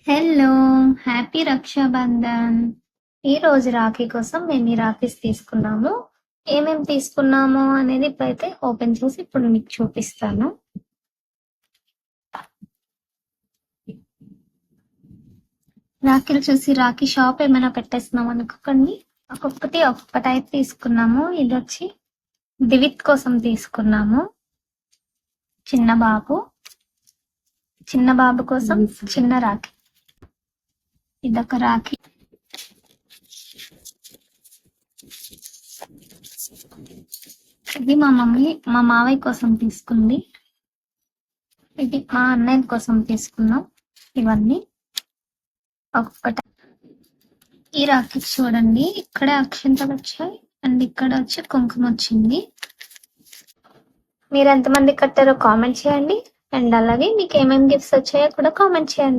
Hello! Happy Rakshabandhan. ఈరోజు రాఖీ కోసం మేము ఈ రాఖీస్ తీసుకున్నాము. ఏమేం తీసుకున్నాము అనేది ఇప్పుడైతే ఓపెన్ చేసి ఇప్పుడు మీకు చూపిస్తాను. రాఖీలు చూసి రాఖీ షాప్ ఏమైనా పెట్టేస్తున్నాం అనుకోకండి. ఒక్కొక్క టైప్ తీసుకున్నాము. ఇది వచ్చి దివిత్ కోసం తీసుకున్నాము. చిన్న బాబు కోసం చిన్న రాఖీ. ఇదొక రాఖీ. ఇది మా మావయ్య కోసం తీసుకుంది. ఇది మా అన్నయ్య కోసం తీసుకున్నాం. ఇవన్నీ ఒక్కొక్కటి. ఈ రాఖీ చూడండి, ఇక్కడ అక్షంతలు వచ్చాయి అండ్ ఇక్కడ వచ్చి కుంకుమ వచ్చింది. మీరు ఎంతమంది కట్టారో కామెంట్ చేయండి అండ్ అలాగే మీకు ఏమేమి గిఫ్ట్స్ వచ్చాయో కూడా కామెంట్ చేయండి.